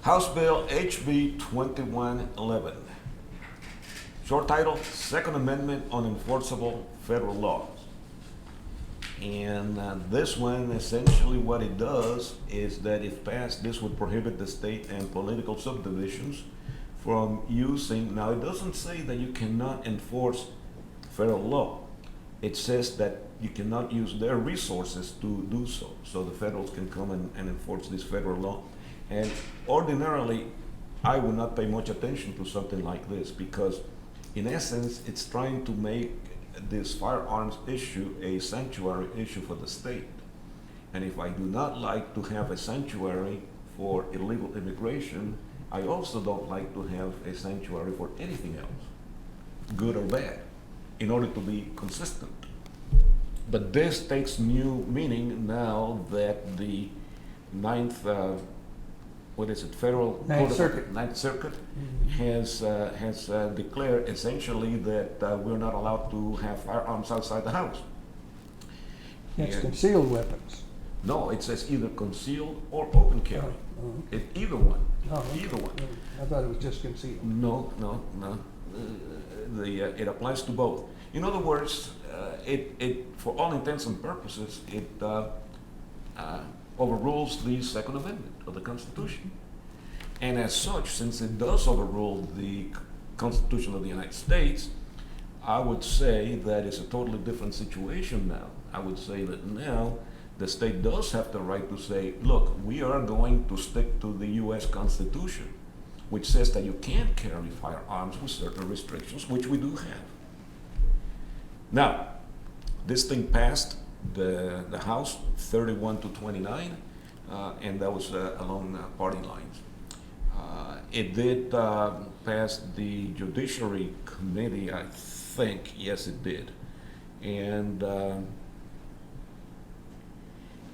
House Bill HB 2111. Short title, Second Amendment Unenforceable Federal Laws. And this one, essentially what it does is that if passed, this would prohibit the state and political subdivisions from using, now it doesn't say that you cannot enforce federal law. It says that you cannot use their resources to do so. So the federals can come and enforce this federal law. And ordinarily, I would not pay much attention to something like this because in essence, it's trying to make this firearms issue a sanctuary issue for the state. And if I do not like to have a sanctuary for illegal immigration, I also don't like to have a sanctuary for anything else, good or bad, in order to be consistent. But this takes new meaning now that the Federal Ninth Circuit. Ninth Circuit has declared essentially that we're not allowed to have firearms outside the house. It's And- concealed weapons. No, it says either concealed or open carry. Oh, Either one. oh, okay. Either one. I thought it was just concealed. No. It applies to both. In other words, it for all intents and purposes, it overrules the Second Amendment of the Constitution. And as such, since it does overrule the Constitution of the United States, I would say that it's a totally different situation now. I would say that now the state does have the right to say, look, we are going to stick to the US Constitution, which says that you can't carry firearms with certain restrictions, which we do have. Now, this thing passed the House 31-29, and that was along party lines. It did pass the Judiciary Committee, I think. Yes, it did. And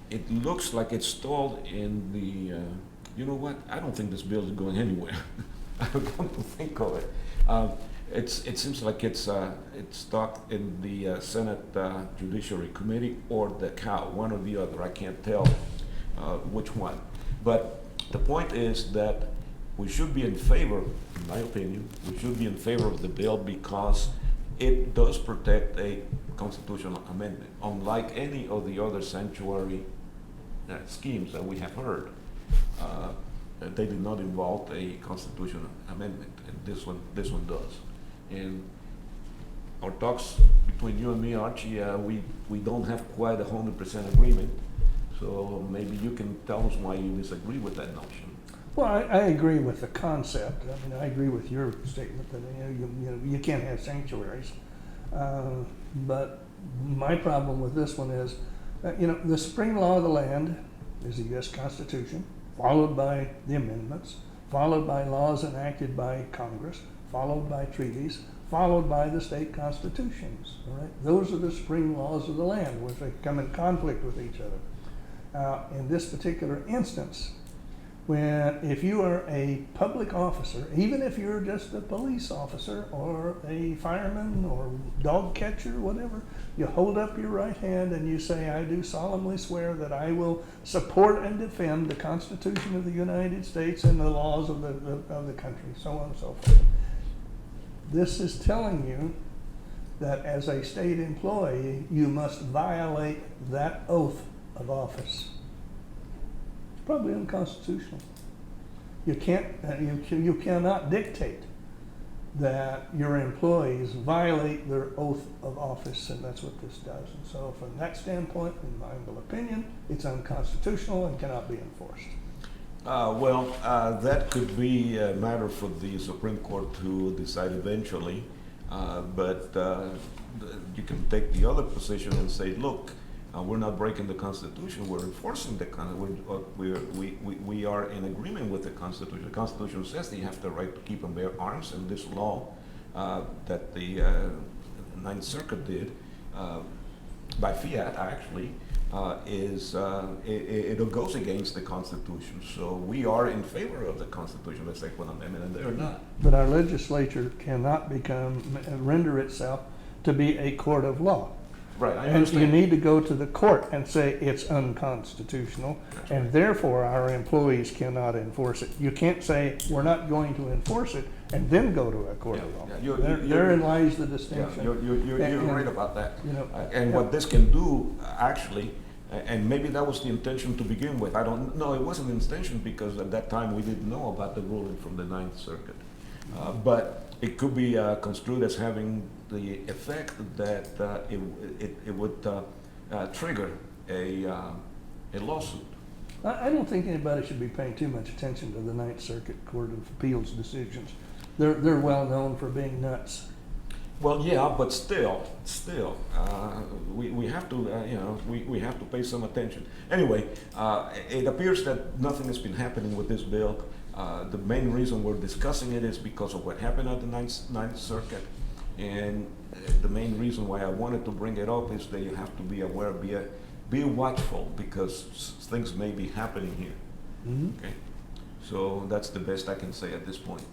it looks like it's stalled in the, you know what? I don't think this bill is going anywhere. I don't come to think of it. It seems like it's stuck in the Senate Judiciary Committee or the Cow, one or the other. I can't tell which one. But the point is that we should be in favor, in my opinion, we should be in favor of the bill because it does protect a constitutional amendment. Unlike any of the other sanctuary schemes that we have heard, they did not involve a constitutional amendment, and this one does. And our talks between you and me, Archie, we don't have quite 100% agreement. So maybe you can tell us why you disagree with that notion. Well, I agree with the concept. I mean, I agree with your statement that you can't have sanctuaries. But my problem with this one is, the supreme law of the land is the U.S. Constitution, followed by the amendments, followed by laws enacted by Congress, followed by treaties, followed by the state constitutions. All right? Those are the supreme laws of the land, which they come in conflict with each other. In this particular instance, if you are a public officer, even if you're just a police officer or a fireman or dog catcher, whatever, you hold up your right hand and you say, I do solemnly swear that I will support and defend the Constitution of the United States and the laws of the country, so on and so forth. This is telling you that as a state employee, you must violate that oath of office. It's probably unconstitutional. You cannot dictate that your employees violate their oath of office, and that's what this does. And so from that standpoint, in my humble opinion, it's unconstitutional and cannot be enforced. That could be a matter for the Supreme Court to decide eventually, but you can take the other position and say, look, we're not breaking the Constitution, we're enforcing the Constitution, we are in agreement with the Constitution. The Constitution says that you have the right to keep and bear arms, and this law that the Ninth Circuit did, by fiat actually, it goes against the Constitution. So we are in favor of the Constitution, the Second Amendment, and they're not. But our legislature cannot render itself to be a court of law. Right, I And you understand. need to go to the court and say it's unconstitutional, That's and therefore our employees cannot enforce it. You can't say, we're not going to enforce it, and then go to a court of Yeah, law. yeah, you're- Therein lies the Yeah, distinction. you're And- right about that. You know, And yeah. what this can do, actually, and maybe that was the intention to begin with, I don't, no, it wasn't the intention because at that time we didn't know about the ruling from the Ninth Circuit. But it could be construed as having the effect that it would trigger a lawsuit. I don't think anybody should be paying too much attention to the Ninth Circuit Court of Appeals decisions. They're well known for being nuts. Well, yeah, but still, we have to, we have to pay some attention. Anyway, it appears that nothing has been happening with this bill. The main reason we're discussing it is because of what happened at the Ninth Circuit. And the main reason why I wanted to bring it up is that you have to be aware, be watchful, because things may be happening here. Mhm. Okay, so that's the best I can say at this point.